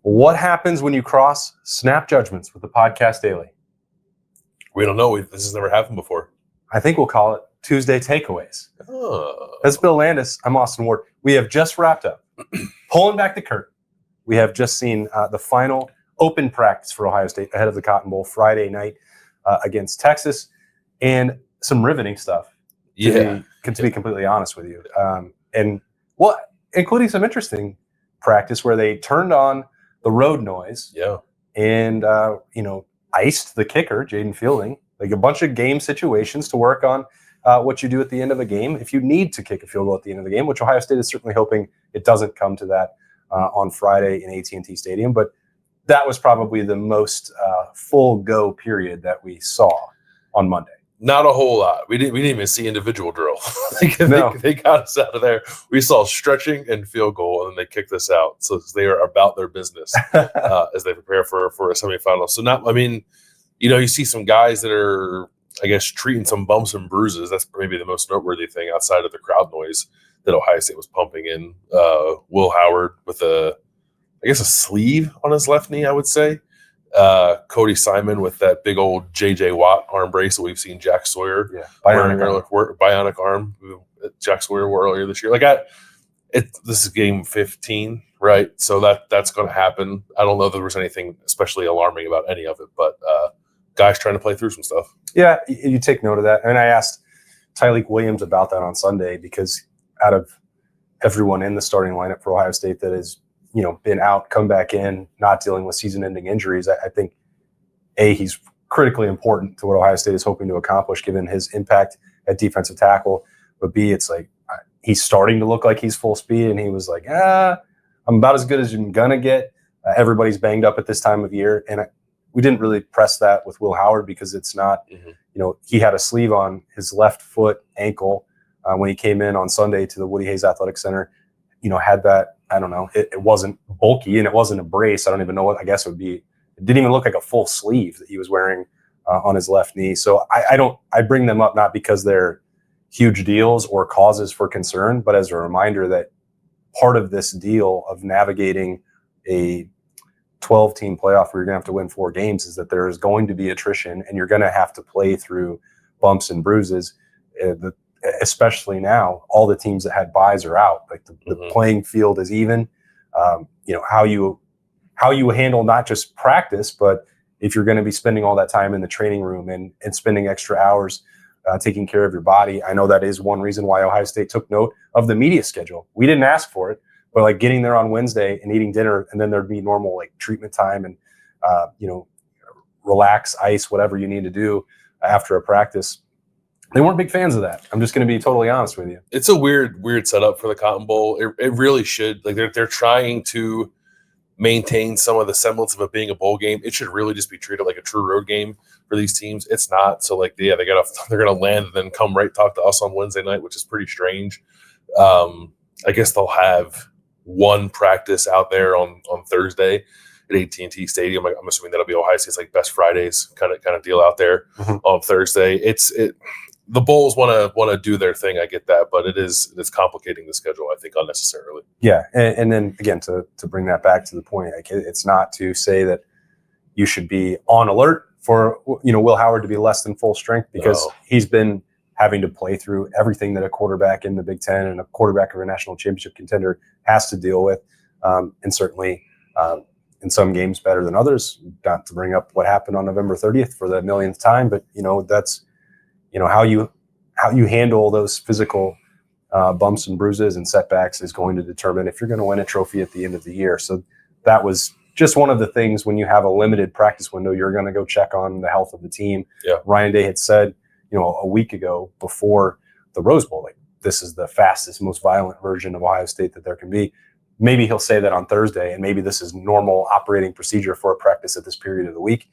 What happens when you cross snap judgments with the podcast daily? We don't know. This has never happened before. I think we'll call it Tuesday Takeaways. Oh. That's Bill Landis. I'm Austin Ward. We have just wrapped up. Pulling back the curtain, we have just seen the final open practice for Ohio State ahead of the Cotton Bowl Friday night against Texas, and some riveting stuff. To be completely honest with you, including some interesting practice where they turned on the road noise. Yeah, and iced the kicker, Jaden Fielding. Like a bunch of game situations to work on what you do at the end of a game if you need to kick a field goal at the end of the game, which Ohio State is certainly hoping it doesn't come to that on Friday in AT&T Stadium. But that was probably the most full go period that we saw on Monday. Not a whole lot. We didn't even see individual drill. No. They got us out of there. We saw stretching and field goal, and then they kicked us out. So they are about their business as they prepare for a semifinal. So you see some guys that are, I guess, treating some bumps and bruises. That's maybe the most noteworthy thing outside of the crowd noise that Ohio State was pumping in. Will Howard with a sleeve on his left knee, I would say. Cody Simon with that big old J.J. Watt arm brace that we've seen Jack Sawyer bionic arm Jack Sawyer wore earlier this year. This is game 15, right? So that's going to happen. I don't know if there was anything especially alarming about any of it, but guys trying to play through some stuff. Yeah, you take note of that. And I asked Tyleik Williams about that on Sunday because out of everyone in the starting lineup for Ohio State that is been out, come back in, not dealing with season-ending injuries, I think, he's critically important to what Ohio State is hoping to accomplish given his impact at defensive tackle. But B, it's like he's starting to look like he's full speed, and he was like, I'm about as good as you're going to get. Everybody's banged up at this time of year. And we didn't really press that with Will Howard because it's not, he had a sleeve on his left foot ankle when he came in on Sunday to the Woody Hayes Athletic Center. Had that, I don't know, it wasn't bulky and it wasn't a brace. I don't even know what, I guess it would be. It didn't even look like a full sleeve that he was wearing on his left knee. So I bring them up not because they're huge deals or causes for concern, but as a reminder that part of this deal of navigating a 12-team playoff where you're going to have to win 4 games is that there is going to be attrition and you're going to have to play through bumps and bruises. Especially now, all the teams that had buys are out. Like the playing field is even. How you handle not just practice, but if you're going to be spending all that time in the training room and spending extra hours taking care of your body. I know that is one reason why Ohio State took note of the media schedule. We didn't ask for it, but getting there on Wednesday and eating dinner, and then there'd be normal treatment time and relax, ice, whatever you need to do after a practice. They weren't big fans of that. I'm just going to be totally honest with you. It's a weird setup for the Cotton Bowl. It really should. They're trying to maintain some of the semblance of it being a bowl game. It should really just be treated like a true road game for these teams. It's not. So they're gonna land and then come right talk to us on Wednesday night, which is pretty strange. I guess they'll have one practice out there on Thursday at AT&T Stadium. I'm assuming that'll be Ohio State's Best Fridays kind of deal out there on Thursday. The Bulls want to do their thing. I get that, but it's complicating the schedule, I think, unnecessarily. Yeah, and then again to bring that back to the point, it's not to say that you should be on alert for Will Howard to be less than full strength because he's been having to play through everything that a quarterback in the Big Ten and a quarterback of a national championship contender has to deal with, and certainly in some games better than others. Not to bring up what happened on November 30th for the millionth time, but that's. How you handle those physical bumps and bruises and setbacks is going to determine if you're going to win a trophy at the end of the year. So that was just one of the things when you have a limited practice window, you're going to go check on the health of the team. Yeah. Ryan Day had said, a week ago before the Rose Bowl, this is the fastest, most violent version of Ohio State that there can be. Maybe he'll say that on Thursday, and maybe this is normal operating procedure for a practice at this period of the week.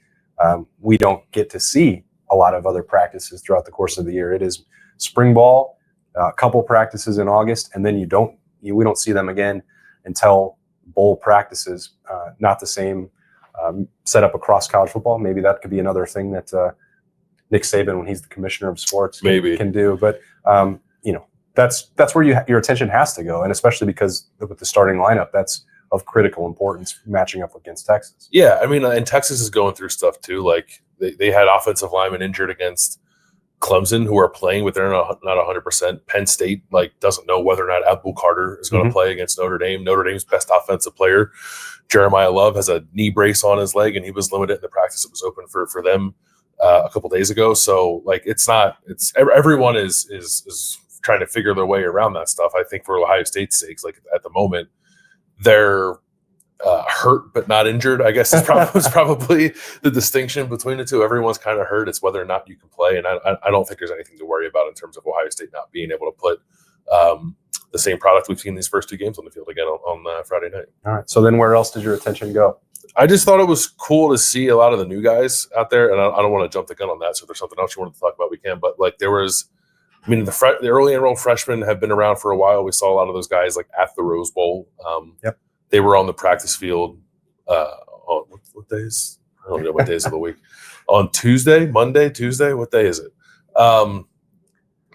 We don't get to see a lot of other practices throughout the course of the year. It is spring ball, a couple practices in August, and then we don't see them again until bowl practices. Not the same setup across college football. Maybe that could be another thing that Nick Saban, when he's the commissioner of sports, can do. But that's where your attention has to go, and especially because with the starting lineup, that's of critical importance matching up against Texas. Yeah, I mean, and Texas is going through stuff too. Like they had offensive linemen injured against Clemson who are playing, but they're not 100%. Penn State doesn't know whether or not Abdul Carter is going to play against Notre Dame. Notre Dame's best offensive player, Jeremiah Love, has a knee brace on his leg, and he was limited in the practice that was open for them a couple days ago. So everyone is trying to figure their way around that stuff. I think for Ohio State's sakes, at the moment, they're hurt but not injured, I guess is probably the distinction between the two. Everyone's kind of hurt. It's whether or not you can play, and I don't think there's anything to worry about in terms of Ohio State not being able to put the same product we've seen these first two games on the field again on Friday night. All right. So then where else did your attention go? I just thought it was cool to see a lot of the new guys out there, and I don't want to jump the gun on that. So if there's something else you wanted to talk about, we can. But there was, the early enrolled freshmen have been around for a while. We saw a lot of those guys at the Rose Bowl. Yep. They were on the practice field on what days? I don't know what days of the week. On Tuesday, Monday, Tuesday. What day is it?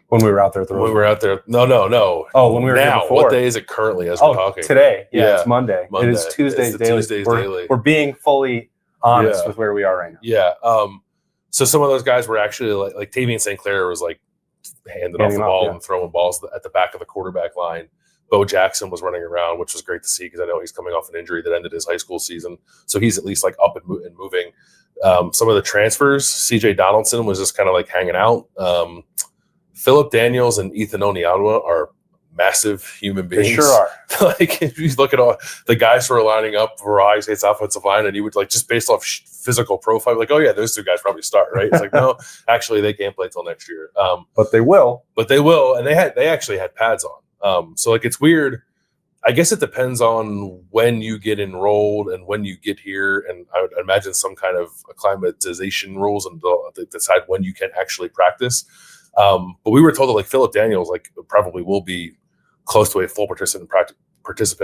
When we were out there at the Rose Bowl. When we were out there. No. Oh, when we were now, here before. What day is it currently as we're talking? Today. Yeah, it's Monday. It is Tuesday's daily. Daily. We're being fully honest with where we are right now. Yeah. So some of those guys were actually like Tavian St. Clair was handing off the ball and throwing balls at the back of the quarterback line. Bo Jackson was running around, which was great to see because I know he's coming off an injury that ended his high school season. So he's at least up and moving. Some of the transfers, CJ Donaldson was just kind of hanging out. Philip Daniels and Ethan Oniadwa are massive human beings. They sure are. If you look at all the guys who are lining up for Ohio State's offensive line, and you would just based off physical profile, oh yeah, those two guys probably start, right? It's no, actually they can't play till next year. But they will. And they actually had pads on. So it's weird. I guess it depends on when you get enrolled and when you get here, and I would imagine some kind of acclimatization rules and decide when you can actually practice. But we were told that Philip Daniels probably will be close to a full participant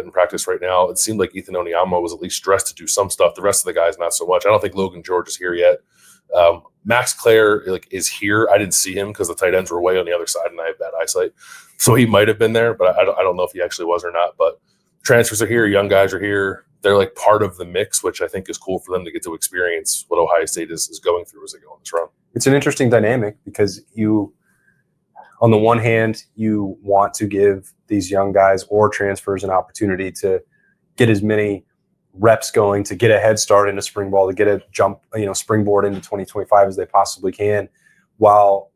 in practice right now. It seemed like Ethan Onyama was at least dressed to do some stuff. The rest of the guys not so much. I don't think Logan George is here yet. Max Clare is here. I didn't see him because the tight ends were way on the other side and I have bad eyesight. So he might have been there, but I don't know if he actually was or not. But transfers are here. Young guys are here. They're part of the mix, which I think is cool for them to get to experience what Ohio State is going through as they go on this run. It's an interesting dynamic because on the one hand, you want to give these young guys or transfers an opportunity to get as many reps going, to get a head start into spring ball, to get a jump, springboard into 2025 as they possibly can, while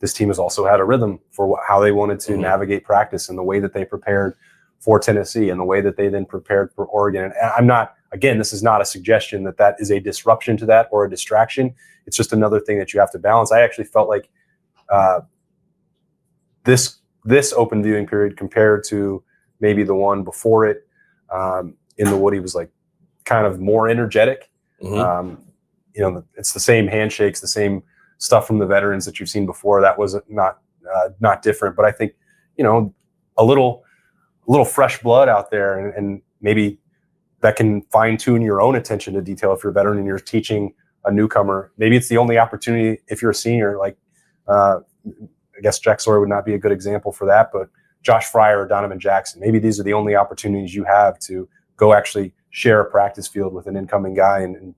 this team has also had a rhythm for how they wanted to navigate practice and the way that they prepared for Tennessee and the way that they then prepared for Oregon. And I'm not, again, this is not a suggestion that is a disruption to that or a distraction. It's just another thing that you have to balance. I actually felt like this open viewing period compared to maybe the one before it in the Woody was kind of more energetic. It's the same handshakes, the same stuff from the veterans that you've seen before. That was not different, but I think a little fresh blood out there, and maybe that can fine tune your own attention to detail if you're a veteran and you're teaching a newcomer. Maybe it's the only opportunity if you're a senior. I guess Jack Sawyer would not be a good example for that, but Josh Fryer or Donovan Jackson, maybe these are the only opportunities you have to go actually share a practice field with an incoming guy and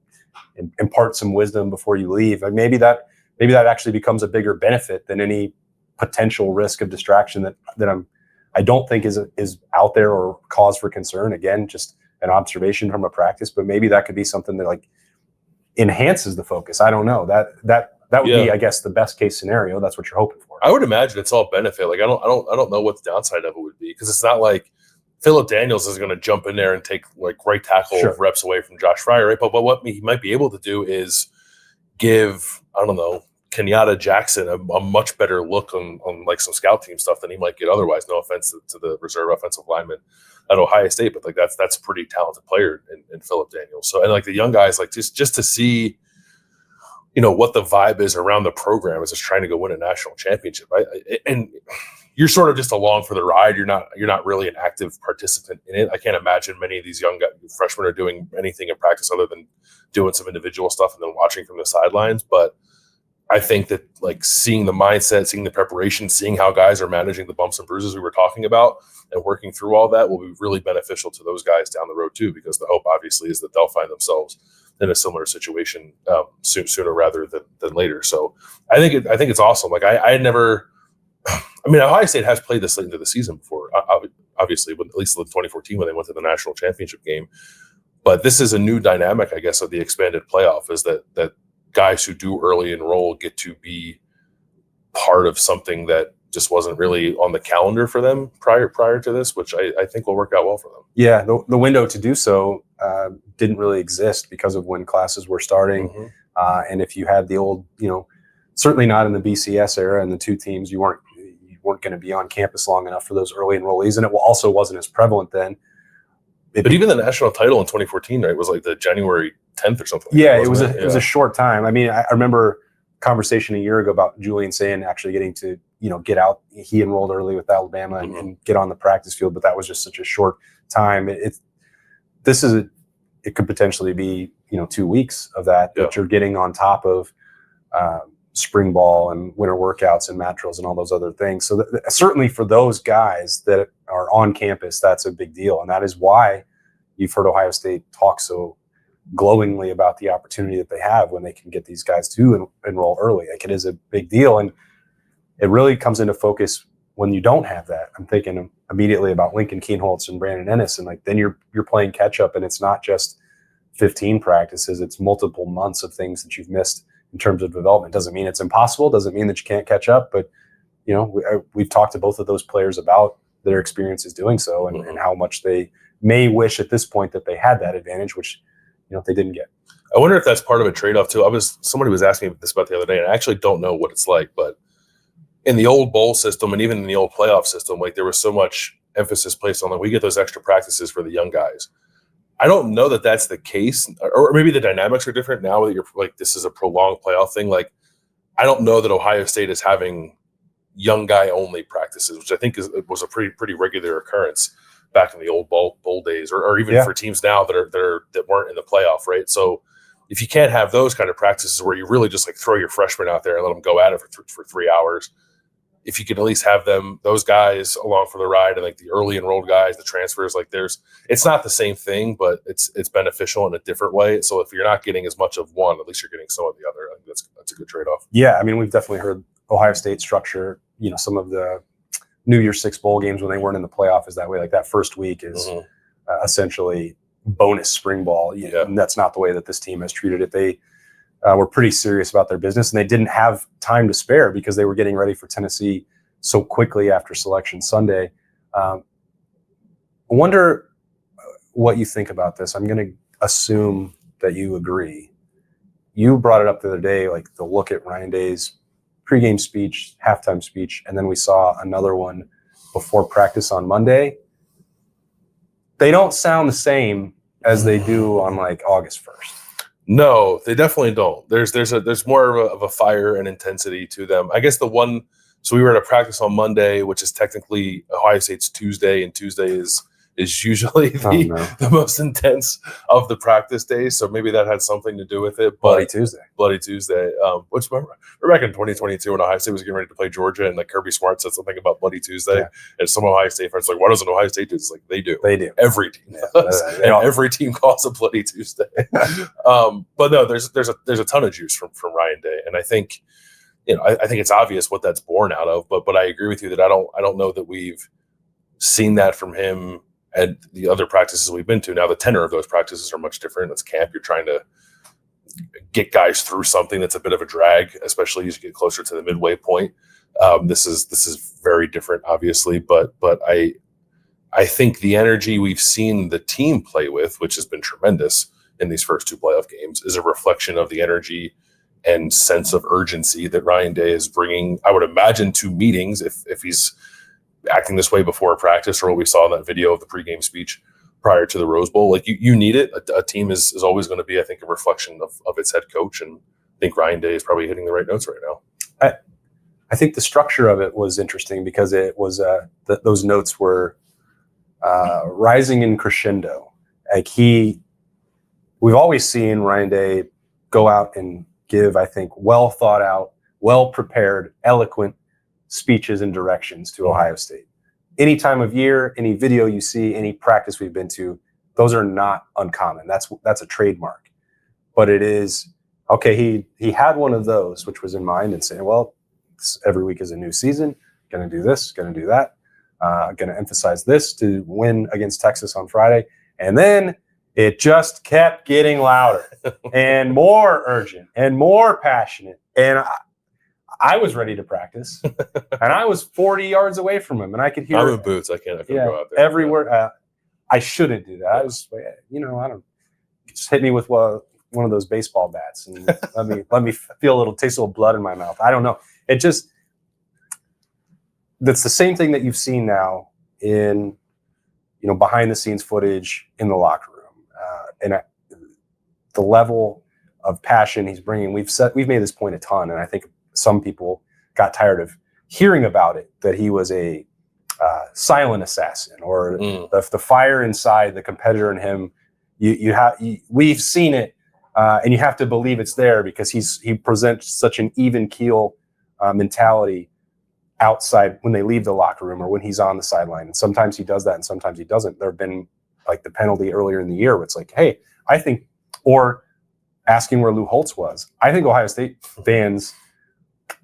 impart some wisdom before you leave. Maybe that actually becomes a bigger benefit than any potential risk of distraction that I don't think is out there or cause for concern. Again, just an observation from a practice, but maybe that could be something that enhances the focus. I don't know. That would be, I guess, the best case scenario. That's what you're hoping for. I would imagine it's all benefit. I don't know what the downside of it would be, because it's not like Philip Daniels is going to jump in there and take right tackle reps away from Josh Fryer, right? But what he might be able to do is give, I don't know, Kenyatta Jackson a much better look on some scout team stuff than he might get otherwise. No offense to the reserve offensive lineman at Ohio State, but that's a pretty talented player in Philip Daniels. So, and the young guys, just to see, what the vibe is around the program is just trying to go win a national championship. And you're sort of just along for the ride. You're not really an active participant in it. I can't imagine many of these young freshmen are doing anything in practice other than doing some individual stuff and then watching from the sidelines. But I think that like seeing the mindset, seeing the preparation, seeing how guys are managing the bumps and bruises we were talking about and working through all that will be really beneficial to those guys down the road too, because the hope obviously is that they'll find themselves in a similar situation sooner rather than later. So I think it's awesome. Like I had never, I mean, Ohio State has played this late into the season before, obviously, but at least in 2014 when they went to the national championship game. But this is a new dynamic, I guess, of the expanded playoff, is that guys who do early enroll get to be part of something that just wasn't really on the calendar for them prior to this, which I think will work out well for them. Yeah, the window to do so didn't really exist because of when classes were starting. Mm-hmm. And if you had the old, certainly not in the BCS era and the two teams, you weren't going to be on campus long enough for those early enrollees. And it also wasn't as prevalent then. But even the national title in 2014, right, was like the January 10th or something. Yeah, it was a short time. I mean, I remember a conversation a year ago about Julian saying actually getting to, get out. He enrolled early with Alabama and get on the practice field, but that was just such a short time. It could potentially be, 2 weeks of that you're getting on top of spring ball and winter workouts and mat drills and all those other things. So certainly for those guys that are on campus, that's a big deal. And that is why you've heard Ohio State talk so glowingly about the opportunity that they have when they can get these guys to enroll early. Like, it is a big deal. And it really comes into focus when you don't have that. I'm thinking immediately about Lincoln Kienholz and Brandon Ennis. And then you're playing catch up, and it's not just 15 practices, it's multiple months of things that you've missed in terms of development. Doesn't mean it's impossible, doesn't mean that you can't catch up, but we've talked to both of those players about their experiences doing so and how much they may wish at this point that they had that advantage, which they didn't get. I wonder if that's part of a trade-off too. Somebody was asking me this about the other day, and I actually don't know what it's like, but in the old bowl system and even in the old playoff system, like, there was so much emphasis placed on, like, we get those extra practices for the young guys. I don't know that that's the case, or maybe the dynamics are different now that you're like, this is a prolonged playoff thing. Like, I don't know that Ohio State is having young guy only practices, which I think was a pretty regular occurrence back in the old bowl days, or even for teams now that weren't in the playoff, right? So if you can't have those kind of practices where you really just like throw your freshmen out there and let them go at it for 3 hours, if you can at least have those guys along for the ride, and like the early enrolled guys, the transfers, like it's not the same thing, but it's beneficial in a different way. So if you're not getting as much of one, at least you're getting some of the other. I think that's a good trade-off. Yeah, I mean, we've definitely heard Ohio State structure, some of the New Year's Six bowl games when they weren't in the playoff is that way. Like, that first week is essentially bonus spring ball. And that's not the way that this team has treated it. They were pretty serious about their business, and they didn't have time to spare because they were getting ready for Tennessee so quickly after Selection Sunday. I wonder what you think about this. I'm going to assume that you agree. You brought it up the other day, like the look at Ryan Day's pregame speech, halftime speech, and then we saw another one before practice on Monday. They don't sound the same as they do on like August 1st. No, they definitely don't. There's more of a fire and intensity to them. I guess so we were at a practice on Monday, which is technically Ohio State's Tuesday, and Tuesday is usually the most intense of the practice days. So maybe that had something to do with it. Bloody Tuesday. Which remember back in 2022 when Ohio State was getting ready to play Georgia, and like Kirby Smart said something about Bloody Tuesday, and some Ohio State fans like, why doesn't Ohio State do this? Like, they do. Every team does, and every team calls it Bloody Tuesday. But no, there's a ton of juice from Ryan Day, and I think I think it's obvious what that's born out of. But I agree with you that I don't know that we've seen that from him at the other practices we've been to. Now, the tenor of those practices are much different. It's camp. You're trying to get guys through something that's a bit of a drag, especially as you get closer to the midway point. This is very different, obviously, but I think the energy we've seen the team play with, which has been tremendous in these first two playoff games, is a reflection of the energy and sense of urgency that Ryan Day is bringing, I would imagine, to meetings if he's acting this way before a practice, or what we saw in that video of the pregame speech prior to the Rose Bowl. Like, you need it. A team is always going to be, I think, a reflection of its head coach, and I think Ryan Day is probably hitting the right notes right now. I think the structure of it was interesting because it was those notes were rising in crescendo. Like, we've always seen Ryan Day go out and give, I think, well thought out well-prepared, eloquent speeches and directions to Ohio State. Any time of year, any video you see, any practice we've been to, those are not uncommon. That's a trademark. But it is, okay, he had one of those, which was in mind, and saying, well, every week is a new season, going to do this, going to do that, going to emphasize this to win against Texas on Friday. And then it just kept getting louder and more urgent and more passionate. And I was ready to practice, and I was 40 yards away from him, and I could hear. I'm in boots. I couldn't go out there. Every word. I shouldn't do that. I was, I don't. Just hit me with one of those baseball bats, and let me feel a little taste a little blood in my mouth. I don't know. It just that's the same thing that you've seen now in behind the scenes footage in the locker room, and the level of passion he's bringing. We've made this point a ton, and I think some people got tired of hearing about it, that he was a silent assassin, or the fire inside the competitor in him. We've seen it, and you have to believe it's there because he presents such an even keel mentality outside when they leave the locker room or when he's on the sideline. And sometimes he does that, and sometimes he doesn't. There have been like the penalty earlier in the year where it's like, hey, I think, or asking where Lou Holtz was. I think Ohio State fans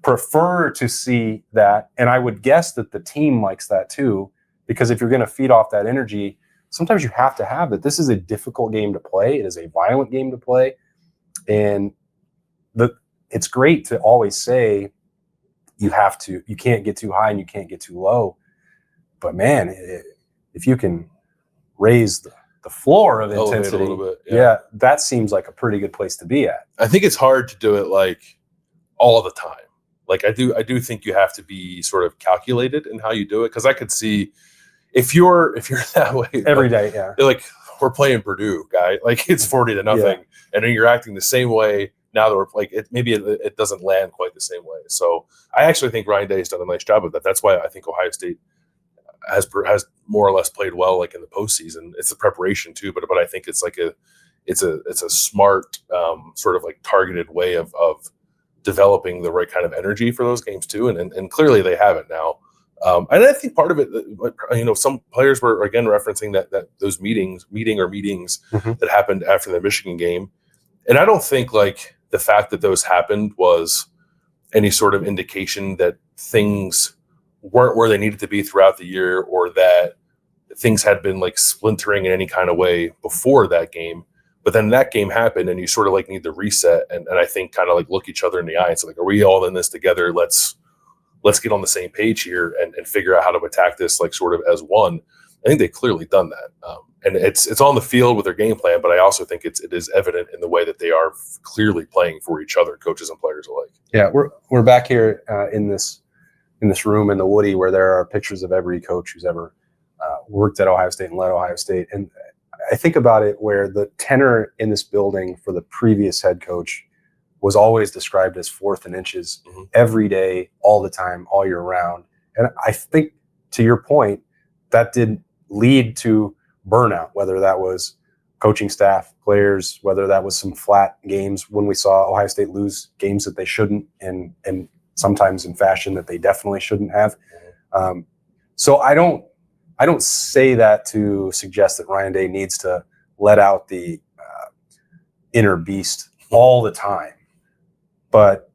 prefer to see that, and I would guess that the team likes that too, because if you're going to feed off that energy, sometimes you have to have that. This is a difficult game to play. It is a violent game to play, and it's great to always say you can't get too high and you can't get too low, but man, if you can raise the floor of intensity a little bit, that seems like a pretty good place to be at. I think it's hard to do it like all the time. Like I do think you have to be sort of calculated in how you do it, because I could see if you're that way every day, like we're playing Purdue, guy, like it's 40-0, and then you're acting the same way now that we're like it doesn't land quite the same way. So I actually think Ryan Day has done a nice job of that. That's why I think Ohio State has more or less played well, like in the postseason. It's the preparation too, but I think it's like it's a smart sort of like targeted way of developing the right kind of energy for those games too, and clearly they have it now. And I think part of it, some players were again referencing that those meetings that happened after the Michigan game, and I don't think like the fact that those happened was any sort of indication that things weren't where they needed to be throughout the year, or that things had been like splintering in any kind of way before that game. But then that game happened, and you sort of like need to reset and I think kind of like look each other in the eye and say, like, are we all in this together? Let's get on the same page here and figure out how to attack this like sort of as one. I think they've clearly done that. And it's on the field with their game plan, but I also think it is evident in the way that they are clearly playing for each other, coaches and players alike. Yeah, we're back here in this room in the Woody, where there are pictures of every coach who's ever worked at Ohio State and led Ohio State. And I think about it where the tenor in this building for the previous head coach was always described as 4th and inches every day, all the time, all year round. And I think, to your point, that did lead to burnout, whether that was coaching staff, players, whether that was some flat games when we saw Ohio State lose games that they shouldn't, and sometimes in fashion that they definitely shouldn't have. So I don't say that to suggest that Ryan Day needs to let out the inner beast all the time. But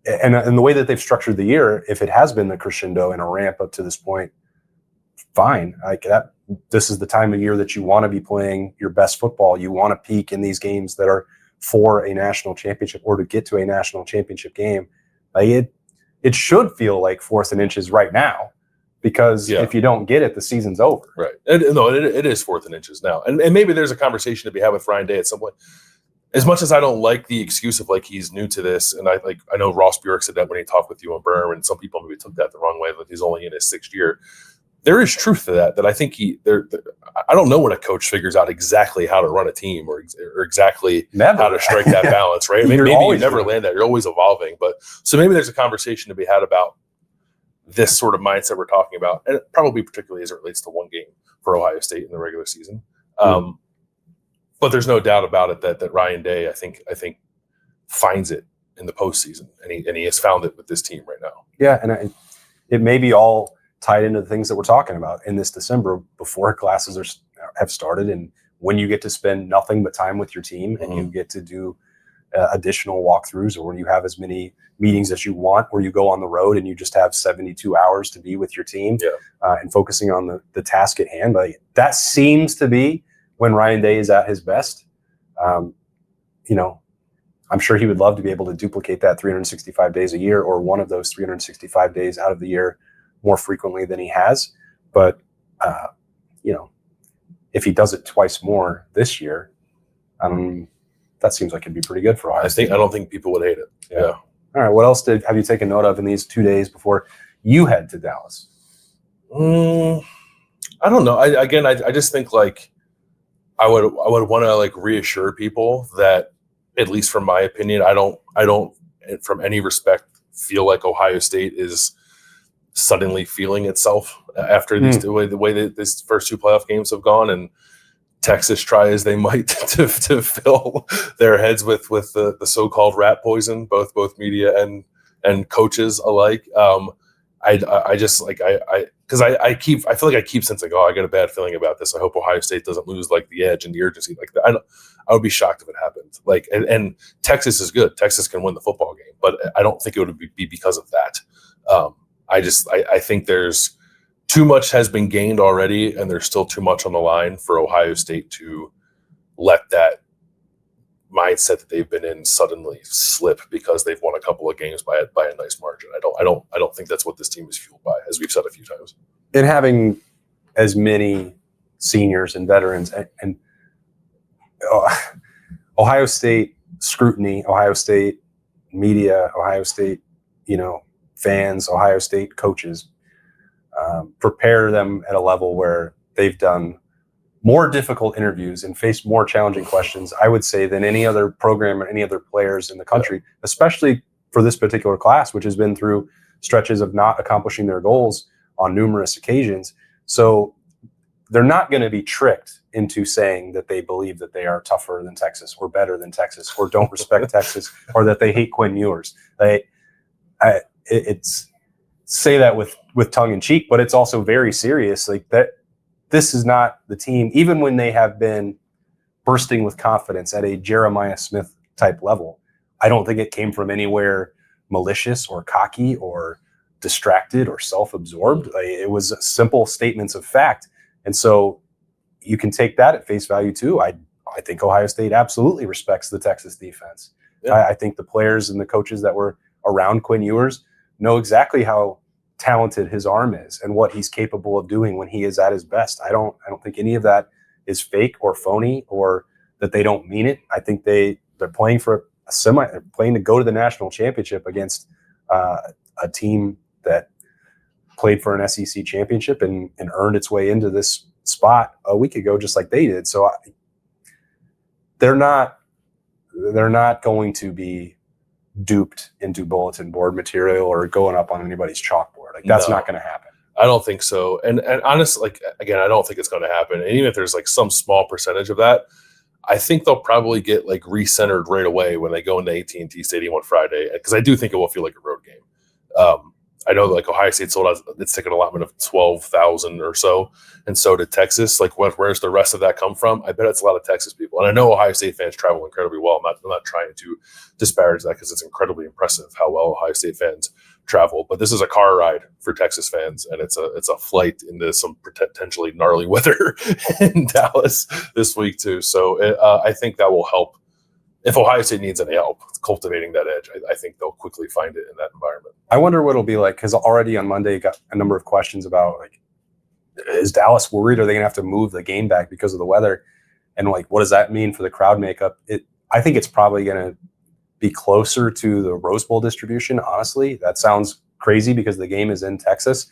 and the way that they've structured the year, if it has been the crescendo and a ramp up to this point, fine. Like that, this is the time of year that you want to be playing your best football. You want to peak in these games that are for a national championship, or to get to a national championship game. Like it should feel like 4th and inches right now, because if you don't get it, the season's over. Right. No, it is 4th and inches now. And maybe there's a conversation to be had with Ryan Day at some point. As much as I don't like the excuse of like he's new to this, and I know Ross Bjork said that when he talked with you on Burr, and some people maybe took that the wrong way, that he's only in his 6th year. There is truth to that I think I don't know when a coach figures out exactly how to run a team or exactly how to strike that balance, right? I mean, maybe you never land that. You're always evolving. But so maybe there's a conversation to be had about this sort of mindset we're talking about, and probably particularly as it relates to one game for Ohio State in the regular season. But there's no doubt about it that Ryan Day, I think finds it in the postseason, and he has found it with this team right now. Yeah, and it may be all tied into the things that we're talking about in this December before classes have started, and when you get to spend nothing but time with your team, and you get to do additional walkthroughs, or when you have as many meetings as you want, where you go on the road and you just have 72 hours to be with your team and focusing on the task at hand. Like, that seems to be when Ryan Day is at his best. I'm sure he would love to be able to duplicate that 365 days a year, or one of those 365 days out of the year more frequently than he has. But, if he does it twice more this year, that seems like it'd be pretty good for Ohio State. I don't think people would hate it. Yeah. All right. What else have you taken note of in these 2 days before you head to Dallas? I don't know. I just think like I would want to like reassure people that, at least from my opinion, I don't from any respect feel like Ohio State is suddenly feeling itself after the way that these first two playoff games have gone, and Texas, try as they might to fill their heads with the so-called rat poison, both media and coaches alike. I just like because I feel like I keep sensing, I got a bad feeling about this. I hope Ohio State doesn't lose like the edge and the urgency like that. I would be shocked if it happened. Like, and Texas is good. Texas can win the football game, but I don't think it would be because of that. I think there's too much has been gained already, and there's still too much on the line for Ohio State to let that mindset that they've been in suddenly slip because they've won a couple of games by a nice margin. I don't think that's what this team is fueled by, as we've said a few times. And having as many seniors and veterans and Ohio State scrutiny, Ohio State media, Ohio State, fans, Ohio State coaches, prepare them at a level where they've done more difficult interviews and faced more challenging questions, I would say, than any other program or any other players in the country, especially for this particular class, which has been through stretches of not accomplishing their goals on numerous occasions. So they're not going to be tricked into saying that they believe that they are tougher than Texas or better than Texas or don't respect Texas or that they hate Quinn Ewers. It's say that with tongue in cheek, but it's also very serious. Like that, this is not the team, even when they have been bursting with confidence at a Jeremiah Smith type level. I don't think it came from anywhere malicious or cocky or distracted or self-absorbed. It was simple statements of fact. And so you can take that at face value too. I think Ohio State absolutely respects the Texas defense. Yeah. I think the players and the coaches that were around Quinn Ewers know exactly how talented his arm is and what he's capable of doing when he is at his best. I don't think any of that is fake or phony or that they don't mean it. I think they're playing for they're playing to go to the national championship against a team that played for an SEC championship and earned its way into this spot a week ago, just like they did. So they're not going to be duped into bulletin board material or going up on anybody's chalkboard. Like that's not going to happen. I don't think so. And honestly, like, again, I don't think it's going to happen. And even if there's like some small percentage of that, I think they'll probably get like recentered right away when they go into AT&T Stadium on Friday, because I do think it will feel like a road game. I know like Ohio State sold out its ticket allotment of 12,000 or so, and so did Texas. Like, where's the rest of that come from? I bet it's a lot of Texas people. And I know Ohio State fans travel incredibly well. I'm not trying to disparage that, because it's incredibly impressive how well Ohio State fans travel. But this is a car ride for Texas fans, and it's a flight into some potentially gnarly weather in Dallas this week too. So I think that will help. If Ohio State needs any help cultivating that edge, I think they'll quickly find it in that environment. I wonder what it'll be like, because already on Monday got a number of questions about, like, is Dallas worried? Are they going to have to move the game back because of the weather? And like, what does that mean for the crowd makeup? I think it's probably going to be closer to the Rose Bowl distribution. Honestly, that sounds crazy because the game is in Texas.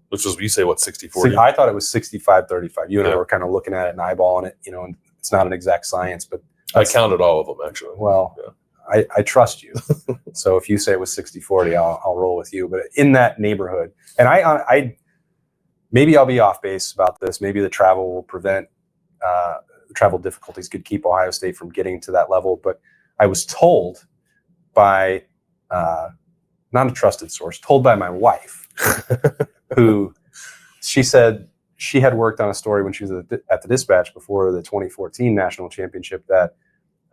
Which was, you say, what, 60-40? I thought it was 65-35. You and I were kind of looking at it and eyeballing it, and it's not an exact science, but I counted all of them, actually. Well, yeah. I trust you. So if you say it was 60-40, I'll roll with you. But in that neighborhood, and I maybe I'll be off base about this. Maybe the travel will prevent travel difficulties could keep Ohio State from getting to that level. But I was told by not a trusted source, told by my wife, who she said she had worked on a story when she was at the Dispatch before the 2014 national championship that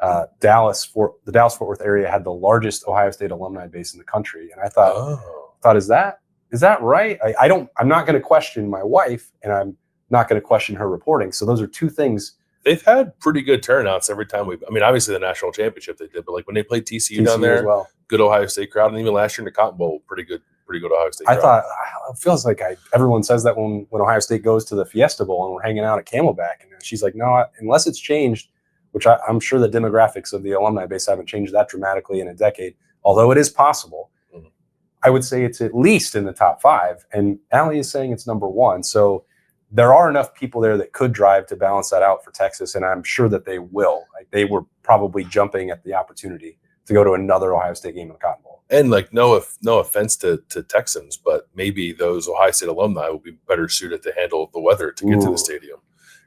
the Dallas-Fort Worth area had the largest Ohio State alumni base in the country. And I thought, is that right? I'm not going to question my wife, and I'm not going to question her reporting. So those are two things. They've had pretty good turnouts every time obviously the national championship they did, but like when they played TCU down there, as well. Good Ohio State crowd, and even last year in the Cotton Bowl, pretty good Ohio State crowd. I thought it feels like everyone says that when Ohio State goes to the Fiesta Bowl and we're hanging out at Camelback, and she's like, no, unless it's changed, which I'm sure the demographics of the alumni base haven't changed that dramatically in a decade, although it is possible. Mm-hmm. I would say it's at least in the top 5, and Allie is saying it's number 1. So there are enough people there that could drive to balance that out for Texas, and I'm sure that they will. Like, they were probably jumping at the opportunity to go to another Ohio State game in the Cotton Bowl. And like, no offense to Texans, but maybe those Ohio State alumni will be better suited to handle the weather to get to the stadium.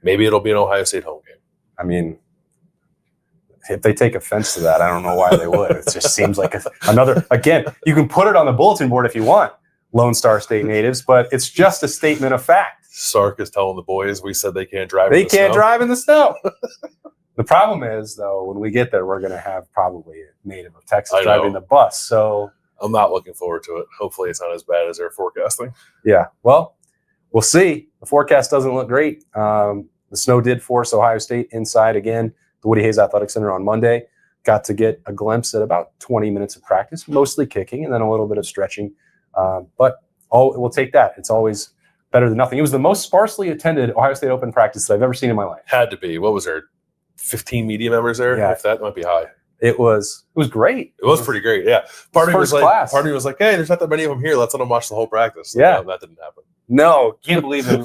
Maybe it'll be an Ohio State home game. I mean, if they take offense to that, I don't know why they would. It just seems like another. Again, you can put it on the bulletin board if you want, Lone Star State natives, but it's just a statement of fact. Sark is telling the boys we said they can't drive. They can't drive in the snow. The problem is, though, when we get there, we're going to have probably a native of Texas driving the bus. So I'm not looking forward to it. Hopefully, it's not as bad as they're forecasting. Yeah, well, we'll see. The forecast doesn't look great. The snow did force Ohio State inside again. The Woody Hayes Athletic Center on Monday. Got to get a glimpse at about 20 minutes of practice, mostly kicking and then a little bit of stretching. But we'll take that. It's always better than nothing. It was the most sparsely attended Ohio State Open practice that I've ever seen in my life. Had to be. What was there? 15 media members there? Yeah. If that might be high. It was great. It was pretty great. Yeah. Part of me was like, hey, there's not that many of them here. Let's let them watch the whole practice. So, yeah. No, that didn't happen. No, can't believe it.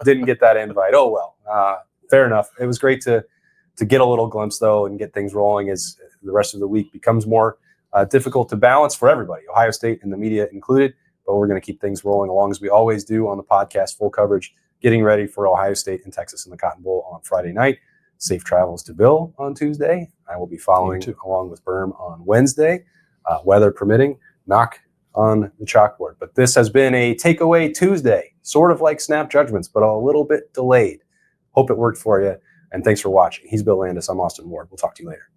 Didn't get that invite. Oh, well, fair enough. It was great to get a little glimpse, though, and get things rolling as the rest of the week becomes more difficult to balance for everybody, Ohio State and the media included. But we're going to keep things rolling along as we always do on the podcast, full coverage, getting ready for Ohio State and Texas in the Cotton Bowl on Friday night. Safe travels to Bill on Tuesday. I will be following along with Berm on Wednesday. Weather permitting, knock on the chalkboard. But this has been a Takeaway Tuesday, sort of like Snap Judgments, but a little bit delayed. Hope it worked for you. And thanks for watching. He's Bill Landis. I'm Austin Ward. We'll talk to you later.